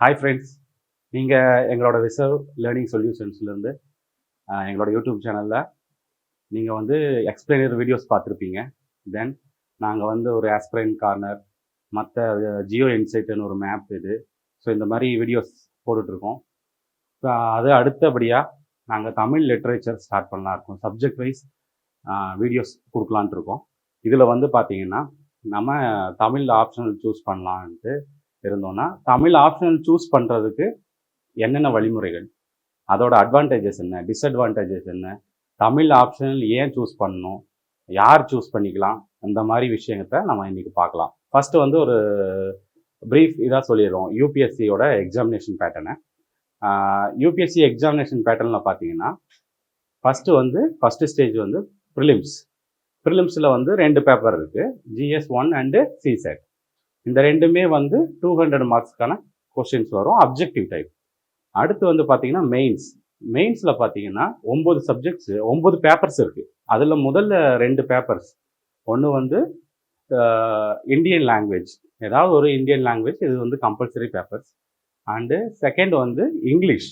Hi friends, நீங்கள் எங்களோட விசர்வ் learning சொல்யூஷன்ஸ்லேருந்து எங்களோட யூடியூப் சேனலில் நீங்கள் வந்து எக்ஸ்பிளைனர் வீடியோஸ் பார்த்துருப்பீங்க. தென் நாங்கள் வந்து ஒரு ஆஸ்பிரண்ட் கார்னர், மற்ற ஜியோ இன்சைட்டுன்னு ஒரு மேப் இது. ஸோ இந்த மாதிரி வீடியோஸ் போட்டுட்ருக்கோம். ஸோ அது அடுத்தபடியாக நாங்கள் தமிழ் லிட்ரேச்சர் ஸ்டார்ட் பண்ணலாம் இருக்கோம். சப்ஜெக்ட் வைஸ் வீடியோஸ் கொடுக்கலான்ட்டு இருக்கோம். இதில் வந்து பார்த்தீங்கன்னா நம்ம தமிழ் ஆப்ஷனல் சூஸ் பண்ணலான்ட்டு இருந்தோம்னா, தமிழ் ஆப்ஷனல் சூஸ் பண்ணுறதுக்கு என்னென்ன வழிமுறைகள், அதோட அட்வான்டேஜஸ் என்ன, டிஸ்அட்வான்டேஜஸ் என்ன, தமிழ் ஆப்ஷனல் ஏன் சூஸ் பண்ணணும், யார் சூஸ் பண்ணிக்கலாம், அந்த மாதிரி விஷயத்தை நம்ம இன்றைக்கி பார்க்கலாம். ஃபஸ்ட்டு வந்து ஒரு ப்ரீஃப் இதாக சொல்லிடுறோம் யூபிஎஸ்சியோட எக்ஸாமினேஷன் பேட்டர்னை. யூபிஎஸ்சி எக்ஸாமினேஷன் பேட்டர்னில் பார்த்தீங்கன்னா ஃபஸ்ட்டு ஸ்டேஜ் வந்து ப்ரிலிம்ஸில் வந்து 2 பேப்பர் இருக்குது, GS 1 அண்டு CSET. இந்த ரெண்டுமே வந்து 200 மார்க்ஸ்க்கான கொஸ்டின்ஸ் வரும், அப்ஜெக்டிவ் டைப். அடுத்து வந்து பார்த்தீங்கன்னா மெயின்ஸில் பார்த்தீங்கன்னா 9 சப்ஜெக்ட்ஸ் 9 பேப்பர்ஸ் இருக்குது. அதில் முதல்ல 2 பேப்பர்ஸ், ஒன்று வந்து இந்தியன் லாங்குவேஜ், ஏதாவது ஒரு இந்தியன் லாங்குவேஜ், இது வந்து கம்பல்சரி பேப்பர்ஸ். அண்டு செகண்ட் வந்து இங்கிலீஷ்,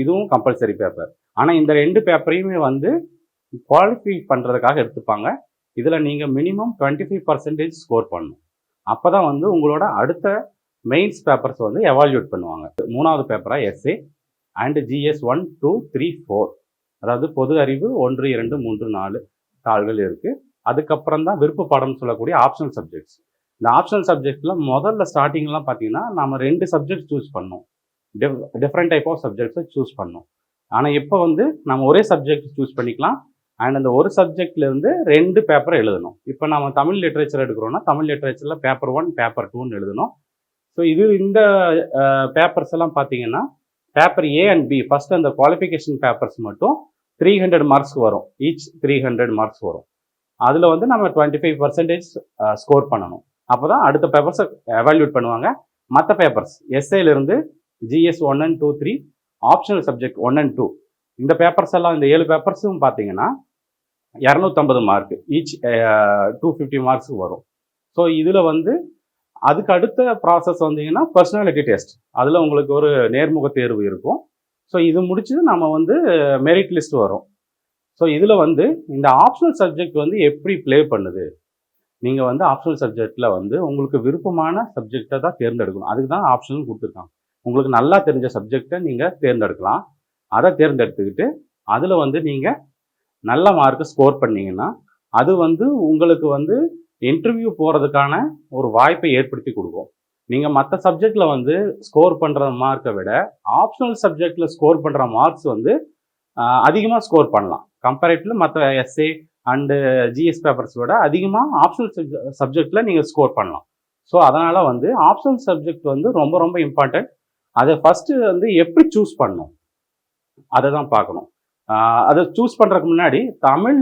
இதுவும் கம்பல்சரி பேப்பர். ஆனால் இந்த 2 பேப்பரையுமே வந்து குவாலிஃபை பண்ணுறதுக்காக எடுத்துப்பாங்க. இதில் நீங்கள் மினிமம் 25% ஸ்கோர் பண்ணணும். அப்போ தான் வந்து உங்களோட அடுத்த மெயின்ஸ் பேப்பர்ஸ் வந்து எவால்யூட் பண்ணுவாங்க. 3வது பேப்பராக எஸ்ஏ அண்டு GS 1, 2, 3, 4, அதாவது பொது அறிவு 1, 2, 3, 4 தாள்கள் இருக்குது. அதுக்கப்புறம் தான் விருப்ப பாடம்னு சொல்லக்கூடிய ஆப்ஷனல் சப்ஜெக்ட்ஸ். இந்த ஆப்ஷனல் சப்ஜெக்டில் முதல்ல ஸ்டார்டிங்லாம் பார்த்தீங்கன்னா நம்ம 2 சப்ஜெக்ட் சூஸ் பண்ணோம், டிஃப்ரெண்ட் டைப் ஆஃப் சப்ஜெக்ட்ஸை சூஸ் பண்ணோம். ஆனால் இப்போ வந்து நம்ம ஒரே சப்ஜெக்ட் சூஸ் பண்ணிக்கலாம். அண்ட் அந்த ஒரு சப்ஜெக்ட்லேருந்து 2 பேப்பரை எழுதணும். இப்போ நம்ம தமிழ் லிட்ரேச்சர் எடுக்கிறோன்னா தமிழ் லிட்ரேச்சரில் பேப்பர் 1, பேப்பர் 2ன்னு எழுதணும். ஸோ இந்த பேப்பர்ஸ் எல்லாம் பார்த்தீங்கன்னா paper A and B first அந்த குவாலிஃபிகேஷன் பேப்பர்ஸ் மட்டும் 300 மார்க்ஸ்க்கு வரும், ஈச் 300 மார்க்ஸ் வரும். அதில் வந்து நம்ம 25% ஸ்கோர் பண்ணணும். அப்போ தான் அடுத்த பேப்பர்ஸை எவால்யூட் பண்ணுவாங்க. மற்ற பேப்பர்ஸ் எஸ்ஏலேருந்து GS 1 and 2, 3, optional subject 1 and 2, இந்த பேப்பர்ஸ் எல்லாம் இந்த 7 பேப்பர்ஸும் பார்த்தீங்கன்னா 250 மார்க், ஈச் 250 மார்க்ஸ் வரும். ஸோ இதில் வந்து அதுக்கு அடுத்த ப்ராசஸ் வந்தீங்கன்னா பர்சனாலிட்டி டெஸ்ட், அதில் உங்களுக்கு ஒரு நேர்முக தேர்வு இருக்கும். ஸோ இது முடிச்சு நம்ம வந்து மெரிட் லிஸ்ட் வரும். ஸோ இதில் வந்து இந்த ஆப்ஷனல் சப்ஜெக்ட் வந்து எப்படி ப்ளே பண்ணுது, நீங்கள் வந்து ஆப்ஷனல் சப்ஜெக்டில் வந்து உங்களுக்கு விருப்பமான சப்ஜெக்டை தான் தேர்ந்தெடுக்கணும். அதுக்கு தான் ஆப்ஷனல் கொடுத்துருக்காங்க. உங்களுக்கு நல்லா தெரிஞ்ச சப்ஜெக்டை நீங்கள் தேர்ந்தெடுக்கலாம். அதை தேர்ந்தெடுத்துக்கிட்டு அதில் வந்து நீங்கள் நல்ல மார்க்கை ஸ்கோர் பண்ணிங்கன்னா அது வந்து உங்களுக்கு வந்து இன்டர்வியூ போகிறதுக்கான ஒரு வாய்ப்பை ஏற்படுத்தி கொடுக்கும். நீங்கள் மற்ற சப்ஜெக்டில் வந்து ஸ்கோர் பண்ணுற மார்க்கை விட ஆப்ஷனல் சப்ஜெக்டில் ஸ்கோர் பண்ணுற மார்க்ஸ் வந்து அதிகமாக ஸ்கோர் பண்ணலாம். கம்பேரிட்டிவ்லி மற்ற எஸ்ஏ அண்டு ஜிஎஸ் பேப்பர்ஸ் விட அதிகமாக ஆப்ஷனல் சப்ஜெக்டில் நீங்கள் ஸ்கோர் பண்ணலாம். ஸோ அதனால் வந்து ஆப்ஷனல் சப்ஜெக்ட் வந்து ரொம்ப ரொம்ப இம்பார்ட்டன்ட். அதை ஃபஸ்ட்டு வந்து எப்படி சூஸ் பண்ணணும் அதை தான் பார்க்கணும். அதை சூஸ் பண்ணுறதுக்கு முன்னாடி தமிழ்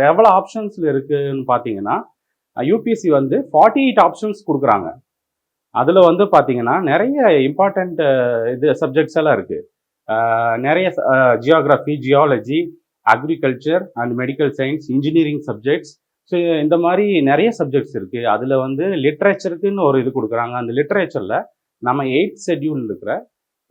எவ்வளோ ஆப்ஷன்ஸில் இருக்குதுன்னு பார்த்தீங்கன்னா யூபிஎஸ்சி வந்து 48 ஆப்ஷன்ஸ் கொடுக்குறாங்க. அதில் வந்து பார்த்தீங்கன்னா நிறைய இம்பார்ட்டண்ட் சப்ஜெக்ட்ஸ் எல்லாம் இருக்குது. நிறைய geography, geology, agriculture and medical science, engineering subjects. So இந்த மாதிரி நிறைய சப்ஜெக்ட்ஸ் இருக்குது. அதில் வந்து லிட்ரேச்சருக்குன்னு ஒரு இது கொடுக்குறாங்க. அந்த லிட்ரேச்சரில் நம்ம 8th ஷெட்யூல் இருக்கிற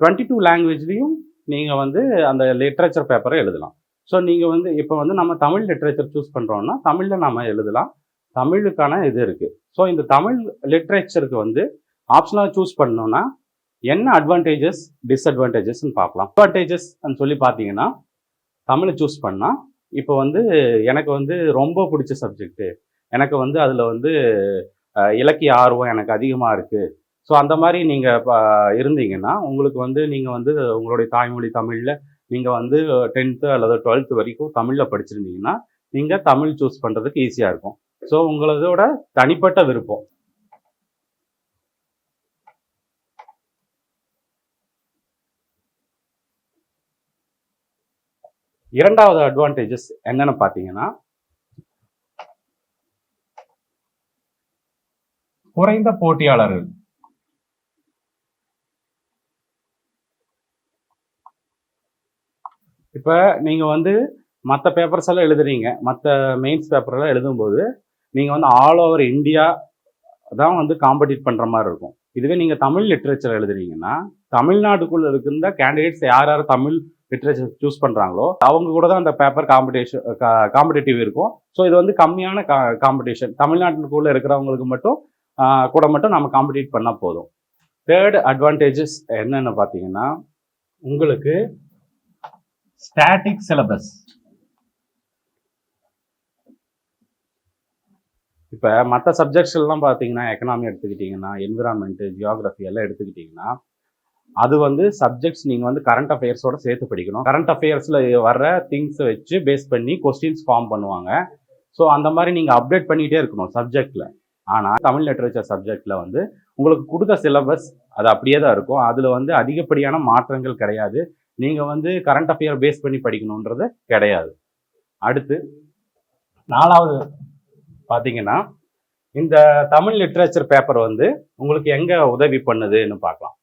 22 லாங்குவேஜ்லேயும் நீங்கள் வந்து அந்த லிட்ரேச்சர் பேப்பரை எழுதலாம். ஸோ நீங்கள் வந்து இப்போ வந்து நம்ம தமிழ் லிட்ரேச்சர் சூஸ் பண்ணுறோன்னா தமிழில் நம்ம எழுதலாம், தமிழுக்கான இது இருக்குது. ஸோ இந்த தமிழ் லிட்ரேச்சருக்கு வந்து ஆப்ஷனாக சூஸ் பண்ணோன்னா என்ன அட்வான்டேஜஸ், டிஸ்அட்வான்டேஜஸ்ன்னு பார்க்கலாம். அட்வான்டேஜஸ் சொல்லி பார்த்தீங்கன்னா தமிழை சூஸ் பண்ணால் இப்போ வந்து எனக்கு வந்து ரொம்ப பிடிச்ச சப்ஜெக்ட்டு, எனக்கு வந்து அதில் வந்து இலக்கிய ஆர்வம் எனக்கு அதிகமாக இருக்குது. ஸோ அந்த மாதிரி நீங்கள் இருந்தீங்கன்னா உங்களுக்கு வந்து நீங்கள் வந்து உங்களுடைய தாய்மொழி தமிழில் நீங்கள் வந்து 10th அல்லது 12th வரைக்கும் தமிழில் படிச்சிருந்தீங்கன்னா நீங்கள் தமிழ் சூஸ் பண்ணுறதுக்கு ஈஸியாக இருக்கும். ஸோ உங்களதோட தனிப்பட்ட விருப்பம். இரண்டாவது அட்வான்டேஜஸ் என்னன்னு பார்த்தீங்கன்னா குறைந்த போட்டியாளர்கள். இப்போ நீங்கள் வந்து மற்ற பேப்பர்ஸ் எல்லாம் எழுதுறீங்க, மற்ற மெயின்ஸ் பேப்பரெல்லாம் எழுதும்போது நீங்கள் வந்து ஆல் ஓவர் இந்தியா தான் வந்து காம்படிட் பண்ணுற மாதிரி இருக்கும். இதுவே நீங்கள் தமிழ் லிட்ரேச்சர் எழுதுறீங்கன்னா தமிழ்நாட்டுக்குள்ளே இருக்கின்ற கேண்டிடேட்ஸ் யார் யார் தமிழ் லிட்ரேச்சர் சூஸ் பண்ணுறாங்களோ அவங்க கூட தான் அந்த பேப்பர் காம்படிட்டிவ் இருக்கும். ஸோ இது வந்து கம்மியான காம்படிஷன். தமிழ்நாட்டுக்குள்ளே இருக்கிறவங்களுக்கு மட்டும் கூட மட்டும் நம்ம காம்படிட் பண்ணால் போதும். தேர்ட் அட்வான்டேஜஸ் என்னென்னு பார்த்தீங்கன்னா, உங்களுக்கு ஸ்டாட்டிக் சிலபஸ். இப்போ மற்ற சப்ஜெக்ட்ஸ்லாம் பார்த்தீங்கன்னா, எக்கனாமி எடுத்துக்கிட்டிங்கன்னா, என்விரான்மெண்ட்டு, ஜியாகிரஃபி எல்லாம் எடுத்துக்கிட்டிங்கன்னா, அது வந்து சப்ஜெக்ட்ஸ் நீங்கள் வந்து கரண்ட் அஃபேர்ஸோட சேர்த்து படிக்கணும். கரண்ட் அஃபேர்ஸில் வர்ற திங்ஸை வச்சு பேஸ் பண்ணி கொஸ்டின்ஸ் ஃபார்ம் பண்ணுவாங்க. ஸோ அந்த மாதிரி நீங்கள் அப்டேட் பண்ணிகிட்டே இருக்கணும் சப்ஜெக்டில். ஆனால் தமிழ் லிட்ரேச்சர் சப்ஜெக்டில் வந்து உங்களுக்கு கொடுத்த சிலபஸ் அது அப்படியே தான் இருக்கும். அதில் வந்து அதிகப்படியான மாற்றங்கள் கிடையாது. நீங்கள் வந்து கரண்ட் அஃபேர் பேஸ் பண்ணி படிக்கணுன்றது கிடையாது. அடுத்து 4வது பார்த்தீங்கன்னா, இந்த தமிழ் லிட்ரேச்சர் பேப்பர் வந்து உங்களுக்கு எங்கே உதவி பண்ணுதுன்னு பார்க்கலாம்.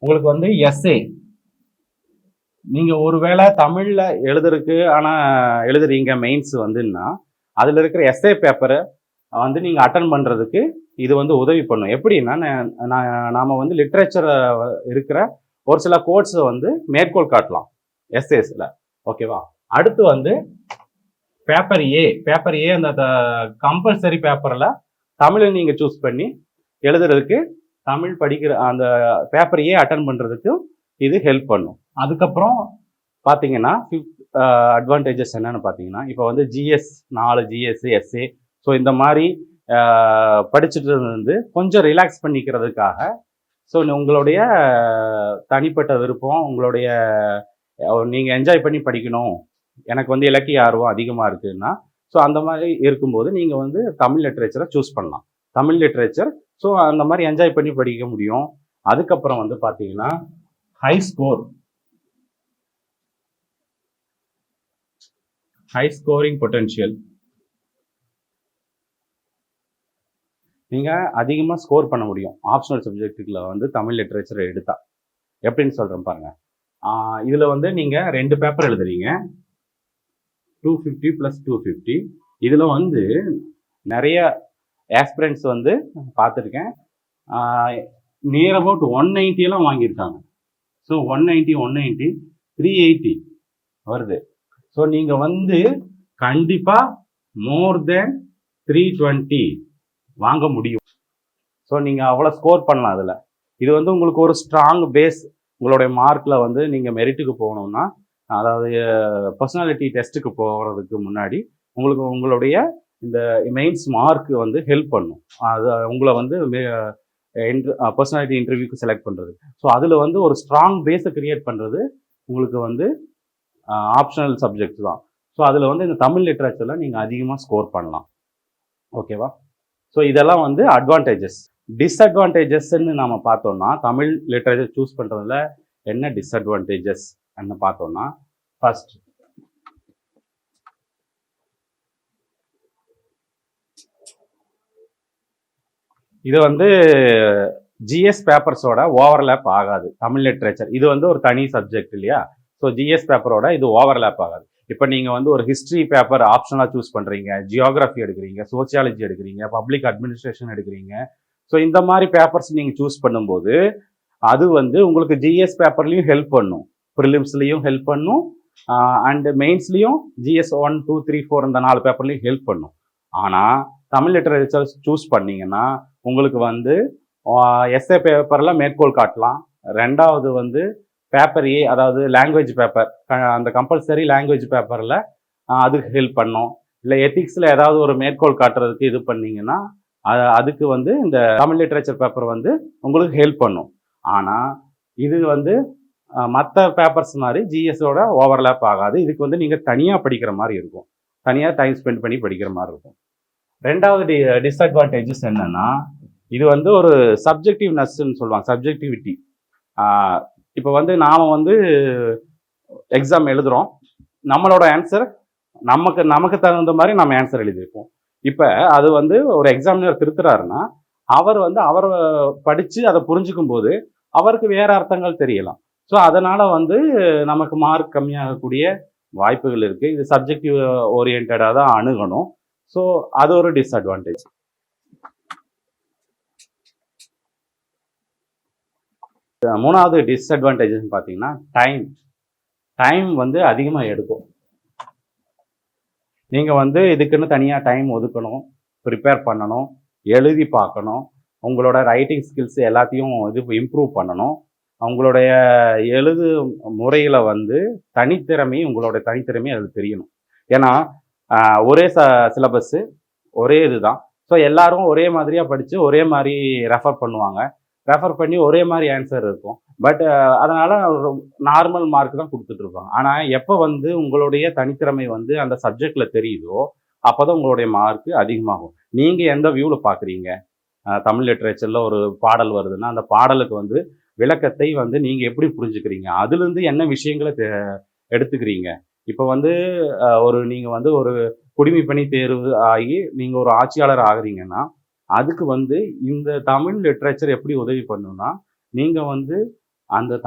உங்களுக்கு வந்து எஸ்ஏ, நீங்கள் ஒருவேளை தமிழில் எழுதுறீங்க மெயின்ஸ் வந்துன்னா, அதில் இருக்கிற எஸ்ஏ பேப்பரை வந்து நீங்கள் அட்டன் பண்ணுறதுக்கு இது வந்து உதவி பண்ணும். எப்படின்னா, நாம் வந்து லிட்ரேச்சர் இருக்கிற ஒரு சில கோட்ஸை வந்து மேற்கோள் காட்டலாம் எஸ்ஏஸில். ஓகேவா? அடுத்து வந்து பேப்பர் ஏ அந்த கம்பல்சரி பேப்பரில் தமிழை நீங்கள் சூஸ் பண்ணி எழுதுறதுக்கு, தமிழ் படிக்கிற அந்த பேப்பர் ஏ அட்டன் பண்ணுறதுக்கு இது ஹெல்ப் பண்ணும். அதுக்கப்புறம் பார்த்தீங்கன்னா, 5th அட்வான்டேஜஸ் என்னென்னு பார்த்தீங்கன்னா, இப்போ வந்து ஜிஎஸ் 4 ஜிஎஸ் எஸ்ஏ ஸோ இந்த மாதிரி படிச்சுட்டு இருந்து கொஞ்சம் ரிலாக்ஸ் பண்ணிக்கிறதுக்காக, ஸோ உங்களுடைய தனிப்பட்ட விருப்பம், உங்களுடைய நீங்கள் என்ஜாய் பண்ணி படிக்கணும், எனக்கு வந்து இலக்கிய ஆர்வம் அதிகமாக இருக்குதுன்னா, ஸோ அந்த மாதிரி இருக்கும்போது நீங்கள் வந்து தமிழ் லிட்ரேச்சரை சூஸ் பண்ணலாம். தமிழ் லிட்ரேச்சர் ஸோ அந்த மாதிரி என்ஜாய் பண்ணி படிக்க முடியும். அதுக்கப்புறம் வந்து பார்த்தீங்கன்னா, ஹை ஸ்கோரிங் பொட்டென்ஷியல். நீங்கள் அதிகமாக ஸ்கோர் பண்ண முடியும் ஆப்ஷனல் சப்ஜெக்ட்டுகளில் வந்து தமிழ் லிட்ரேச்சரை எடுத்தா. எப்படின்னு சொல்கிறேன் பாருங்கள். இதில் வந்து நீங்கள் 2 பேப்பர் எழுதுறீங்க, 250 + 250. இதில் வந்து நிறைய ஆஸ்பிரண்ட்ஸ் வந்து பார்த்துருக்கேன், நியர் அபவுட் 190 எல்லாம் வாங்கியிருக்காங்க. ஸோ 190 380 வருது. ஸோ நீங்கள் வந்து கண்டிப்பாக மோர் தென் 320 வாங்க முடியும். ஸோ நீங்கள் அவ்வளோ ஸ்கோர் பண்ணலாம் அதில். இது வந்து உங்களுக்கு ஒரு ஸ்ட்ராங் பேஸ். உங்களுடைய மார்க்கில் வந்து நீங்கள் மெரிட்டுக்கு போகணுன்னா, அதாவது பர்சனாலிட்டி டெஸ்ட்டுக்கு போகிறதுக்கு முன்னாடி உங்களுடைய இந்த மெயின்ஸ் மார்க் வந்து ஹெல்ப் பண்ணும். அது உங்களை வந்து பர்சனாலிட்டி இன்டர்வியூக்கு செலக்ட் பண்ணுறது. ஸோ அதில் வந்து ஒரு ஸ்ட்ராங் பேஸை கிரியேட் பண்ணுறது உங்களுக்கு வந்து ஆப்ஷனல் சப்ஜெக்ட் தான். ஸோ அதில் வந்து இந்த தமிழ் லிட்ரேச்சரில் நீங்கள் அதிகமாக ஸ்கோர் பண்ணலாம். ஓகேவா? ஸோ இதெல்லாம் வந்து அட்வான்டேஜஸ். டிஸ்அட்வான்டேஜஸ்ன்னு நம்ம பார்த்தோம்னா, தமிழ் லிட்ரேச்சர் சூஸ் பண்ணுறதுல என்ன டிஸ்அட்வான்டேஜஸ் என்ன பார்த்தோம்னா, ஃபர்ஸ்ட் இது வந்து ஜிஎஸ் பேப்பர்ஸோட ஓவர்லேப் ஆகாது. தமிழ் லிட்ரேச்சர் இது வந்து ஒரு தனி சப்ஜெக்ட் இல்லையா? ஸோ ஜிஎஸ் பேப்பரோட இது ஓவர்லேப் ஆகாது. இப்போ நீங்கள் வந்து ஒரு ஹிஸ்ட்ரி பேப்பர் ஆப்ஷனாக சூஸ் பண்ணுறீங்க, ஜியோகிராஃபி எடுக்கிறீங்க, சோசியாலஜி எடுக்கிறீங்க, பப்ளிக் அட்மினிஸ்ட்ரேஷன் எடுக்கிறீங்க. ஸோ இந்த மாதிரி பேப்பர்ஸ் நீங்கள் சூஸ் பண்ணும்போது அது வந்து உங்களுக்கு ஜிஎஸ் பேப்பர்லையும் ஹெல்ப் பண்ணும், ப்ரிலிம்ஸ்லையும் ஹெல்ப் பண்ணும், அண்டு மெயின்ஸ்லையும் ஜிஎஸ் 1, 2, 3, 4 இந்த 4 பேப்பர்லையும் ஹெல்ப் பண்ணும். ஆனால் தமிழ் லிட்ரேச்சர் சூஸ் பண்ணிங்கன்னா உங்களுக்கு வந்து எஸ்ஏ பேப்பரில் மேற்கோள் காட்டலாம். 2வது வந்து பேப்பர் ஏ, அதாவது லாங்குவேஜ் பேப்பர், அந்த கம்பல்சரி லாங்குவேஜ் பேப்பரில் அதுக்கு ஹெல்ப் பண்ணும். இல்லை எத்திக்ஸில் ஏதாவது ஒரு மேற்கோள் காட்டுறதுக்கு இது பண்ணிங்கன்னா அதுக்கு வந்து இந்த தமிழ் லிட்ரேச்சர் பேப்பர் வந்து உங்களுக்கு ஹெல்ப் பண்ணும். ஆனால் இது வந்து மற்ற பேப்பர்ஸ் மாதிரி ஜிஎஸோட ஓவர்லேப் ஆகாது. இதுக்கு வந்து நீங்கள் தனியாக படிக்கிற மாதிரி இருக்கும், தனியாக டைம் ஸ்பெண்ட் பண்ணி படிக்கிற மாதிரி இருக்கும். 2வது டிஸ்அட்வான்டேஜஸ் என்னென்னா, இது வந்து ஒரு சப்ஜெக்டிவ்னஸ்ன்னு சொல்லுவாங்க, சப்ஜெக்டிவிட்டி. இப்போ வந்து நாம் வந்து எக்ஸாம் எழுதுகிறோம், நம்மளோட ஆன்சர் நமக்கு தகுந்த மாதிரி நம்ம ஆன்சர் எழுதியிருப்போம். இப்போ அது வந்து ஒரு எக்ஸாமினர் திருத்துறாருன்னா அவர் வந்து அவரை படித்து அதை புரிஞ்சுக்கும் போது அவருக்கு வேறு அர்த்தங்கள் தெரியலாம். ஸோ அதனால் வந்து நமக்கு மார்க் கம்மியாகக்கூடிய வாய்ப்புகள் இருக்குது. இது சப்ஜெக்டிவ் ஓரியன்டாக தான் அணுகணும். ஸோ அது ஒரு டிஸ்அட்வான்டேஜ். மூணாவது டிஸ்அட்வான்டேஜஸ்ன்னு பார்த்தீங்கன்னா டைம் வந்து அதிகமாக எடுக்கும். நீங்கள் வந்து இதுக்குன்னு தனியாக டைம் ஒதுக்கணும், ப்ரிப்பேர் பண்ணணும், எழுதி பார்க்கணும், உங்களோட ரைட்டிங் ஸ்கில்ஸ் எல்லாத்தையும் இம்ப்ரூவ் பண்ணணும். உங்களுடைய எழுது முறையில் வந்து உங்களோட தனித்திறமை அது தெரியணும். ஏன்னா ஒரே சிலபஸ்ஸு ஒரே இதுதான். ஸோ எல்லாரும் ஒரே மாதிரியாக படித்து ஒரே மாதிரி ரெஃபர் பண்ணுவாங்க. ரெஃபர் பண்ணி ஒரே மாதிரி ஆன்சர் இருக்கும். பட் அதனால் நார்மல் மார்க் தான் கொடுத்துட்ருப்பாங்க. ஆனால் எப்போ வந்து உங்களுடைய தனித்திறமை வந்து அந்த சப்ஜெக்டில் தெரியுதோ அப்போ தான் உங்களுடைய மார்க்கு அதிகமாகும். நீங்கள் எந்த வியூவில் பார்க்குறீங்க? தமிழ் லிட்ரேச்சரில் ஒரு பாடல் வருதுன்னா அந்த பாடலுக்கு வந்து விளக்கத்தை வந்து நீங்கள் எப்படி புரிஞ்சுக்கிறீங்க? அதுலேருந்து என்ன விஷயங்களை எடுத்துக்கிறீங்க? இப்போ வந்து நீங்கள் வந்து ஒரு குடிமை பணி தேர்வு ஆகி நீங்கள் ஒரு ஆட்சியாளர் ஆகுறீங்கன்னா அதுக்கு வந்து இந்த தமிழ் லிட்ரேச்சர் எப்படி உதவி பண்ணுன்னா, நீங்கள் வந்து அந்த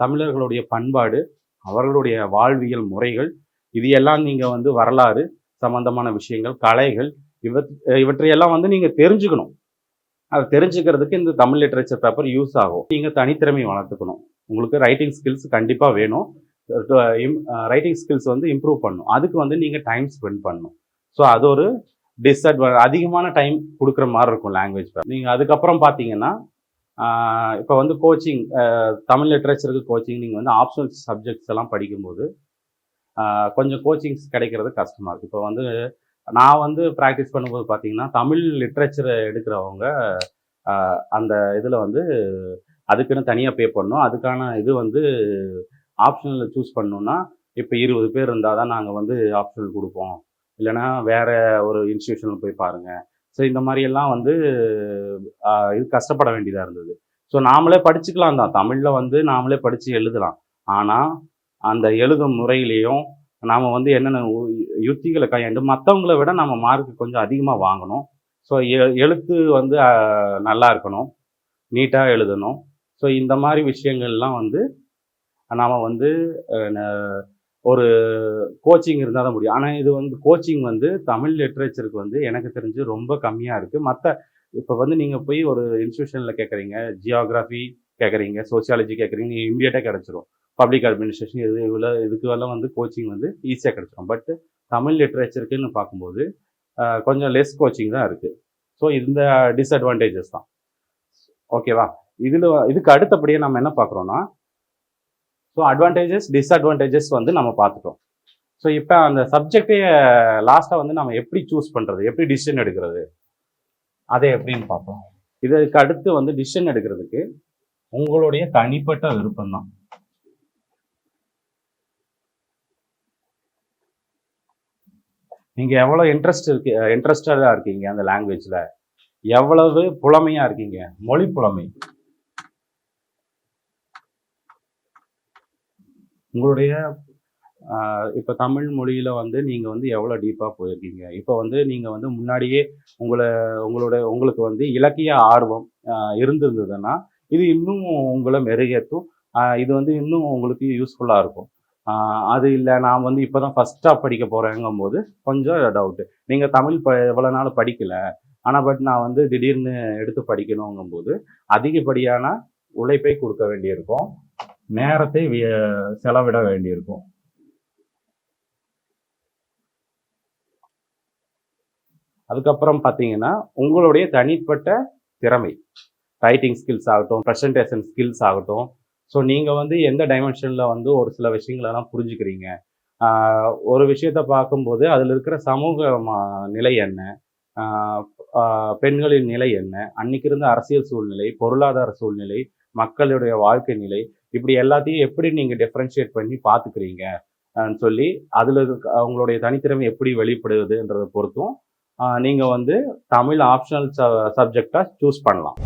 தமிழர்களுடைய பண்பாடு, அவர்களுடைய வாழ்வியல் முறைகள், இது எல்லாம் நீங்கள் வந்து வரலாறு சம்பந்தமான விஷயங்கள், கலைகள், இவற்றையெல்லாம் வந்து நீங்கள் தெரிஞ்சுக்கணும். அதை தெரிஞ்சுக்கிறதுக்கு இந்த தமிழ் லிட்ரேச்சர் பேப்பர் யூஸ் ஆகும். நீங்கள் தனித்திறமை வளர்த்துக்கணும். உங்களுக்கு ரைட்டிங் ஸ்கில்ஸ் கண்டிப்பாக வேணும். ரைட்டிங் ஸ்கில்ஸ் வந்து இம்ப்ரூவ் பண்ணணும். அதுக்கு வந்து நீங்கள் டைம் ஸ்பெண்ட் பண்ணணும். ஸோ அது ஒரு அதிகமான டைம் கொடுக்குற மாதிரி இருக்கும் லாங்குவேஜ். நீங்கள் அதுக்கப்புறம் பார்த்தீங்கன்னா இப்போ வந்து கோச்சிங், தமிழ் லிட்ரேச்சருக்கு கோச்சிங் நீங்கள் வந்து ஆப்ஷனல் சப்ஜெக்ட்ஸ் எல்லாம் படிக்கும்போது கொஞ்சம் கோச்சிங்ஸ் கிடைக்கிறது கஷ்டமாக இருக்குது. இப்போ வந்து நான் வந்து ப்ராக்டிஸ் பண்ணும்போது பார்த்தீங்கன்னா தமிழ் லிட்ரேச்சரை எடுக்கிறவங்க அந்த இதில் வந்து அதுக்குன்னு தனியாக பே பண்ணணும். அதுக்கான இது வந்து ஆப்ஷனல் சூஸ் பண்ணணுன்னா இப்போ 20 பேர் இருந்தால் தான் நாங்கள் வந்து ஆப்ஷனல் கொடுப்போம், இல்லைனா வேறு ஒரு இன்ஸ்டியூஷனில் போய் பாருங்கள். ஸோ இந்த மாதிரியெல்லாம் வந்து இது கஷ்டப்பட வேண்டியதாக இருந்தது. ஸோ நாமளே படிச்சுக்கலாம் தான், தமிழில் வந்து நாமளே படித்து எழுதலாம். ஆனால் அந்த எழுதும் முறையிலையும் நாம் வந்து என்னென்ன யுத்திகளை கையாண்டு மற்றவங்கள விட நம்ம மார்க் கொஞ்சம் அதிகமாக வாங்கணும். ஸோ எழுத்து வந்து நல்லா இருக்கணும், நீட்டாக எழுதணும். ஸோ இந்த மாதிரி விஷயங்கள்லாம் வந்து நாம் வந்து ஒரு கோச்சிங் இருந்தால் தான் முடியும். ஆனால் இது வந்து கோச்சிங் வந்து தமிழ் லிட்ரேச்சருக்கு வந்து எனக்கு தெரிஞ்சு ரொம்ப கம்மியாக இருக்குது. இப்போ வந்து நீங்கள் போய் ஒரு இன்ஸ்டியூஷனில் கேட்குறீங்க, ஜியோகிராஃபி கேட்குறீங்க, சோசியாலஜி கேட்குறீங்க, இம்மிடியேட்டாக கிடச்சிரும். பப்ளிக் அட்மினிஸ்ட்ரேஷன் இதுக்கெல்லாம் வந்து கோச்சிங் வந்து ஈஸியாக கிடச்சிரும். பட் தமிழ் லிட்ரேச்சருக்குன்னு பார்க்கும்போது கொஞ்சம் லெஸ் கோச்சிங் தான் இருக்குது. ஸோ இந்த டிஸ்அட்வான்டேஜஸ் தான். ஓகேவா? இதுக்கு அடுத்தபடியாக நம்ம என்ன பார்க்குறோன்னா, ஸோ அட்வான்டேஜஸ் டிஸ்அட்வான்டேஜஸ் வந்து நம்ம பார்த்துட்டோம். ஸோ இப்போ அந்த சப்ஜெக்டே லாஸ்ட்டாக வந்து நம்ம எப்படி சூஸ் பண்ணுறது, எப்படி டிசிஷன் எடுக்கிறது, அதை எப்படின்னு பார்ப்போம். இதுக்கு அடுத்து வந்து டிசிஷன் எடுக்கிறதுக்கு உங்களுடைய தனிப்பட்ட விருப்பம் தான். நீங்கள் எவ்வளோ இன்ட்ரெஸ்டடாக இருக்கீங்க அந்த லாங்குவேஜில், எவ்வளவு புலமையாக இருக்கீங்க, மொழி புலமை, உங்களுடைய இப்போ தமிழ் மொழியில் வந்து நீங்கள் வந்து எவ்வளோ டீப்பாக போயிருக்கீங்க. இப்போ வந்து நீங்கள் வந்து முன்னாடியே உங்களுக்கு வந்து இலக்கிய ஆர்வம் இருந்திருந்ததுன்னா இது இன்னும் உங்களை மெருகேற்றும். இது வந்து இன்னும் உங்களுக்கு யூஸ்ஃபுல்லாக இருக்கும். அது இல்லை, நான் வந்து இப்போ தான் ஃபஸ்ட்டாக படிக்க போகிறேங்கும் போது கொஞ்சம் டவுட்டு. நீங்கள் தமிழ் எவ்வளோ நாள் படிக்கலை, ஆனால் பட் நான் வந்து திடீர்னு எடுத்து படிக்கணுங்கும்போது அதிகப்படியான உழைப்பை கொடுக்க வேண்டியிருக்கும், நேரத்தை செலவிட வேண்டியிருக்கும். அதுக்கப்புறம் பார்த்தீங்கன்னா உங்களுடைய தனிப்பட்ட திறமை, ரைட்டிங் ஸ்கில்ஸ் ஆகட்டும், ப்ரெசன்டேஷன் ஸ்கில்ஸ் ஆகட்டும். ஸோ நீங்கள் வந்து எந்த டைமென்ஷனில் வந்து ஒரு சில விஷயங்களெல்லாம் புரிஞ்சுக்கிறீங்க, ஒரு விஷயத்தை பார்க்கும்போது அதில் இருக்கிற சமூக நிலை என்ன, பெண்களின் நிலை என்ன, அன்னைக்கு இருந்த அரசியல் சூழ்நிலை, பொருளாதார சூழ்நிலை, மக்களுடைய வாழ்க்கை நிலை, இப்படி எல்லாத்தையும் எப்படி நீங்கள் டிஃப்ரென்ஷியேட் பண்ணி பார்த்துக்கிறீங்க சொல்லி அதில் அவங்களுடைய தனித்திறமை எப்படி வெளிப்படுதுன்றதை பொறுத்தும் நீங்கள் வந்து தமிழ் ஆப்ஷனல் சப்ஜெக்டாக சூஸ் பண்ணலாம்.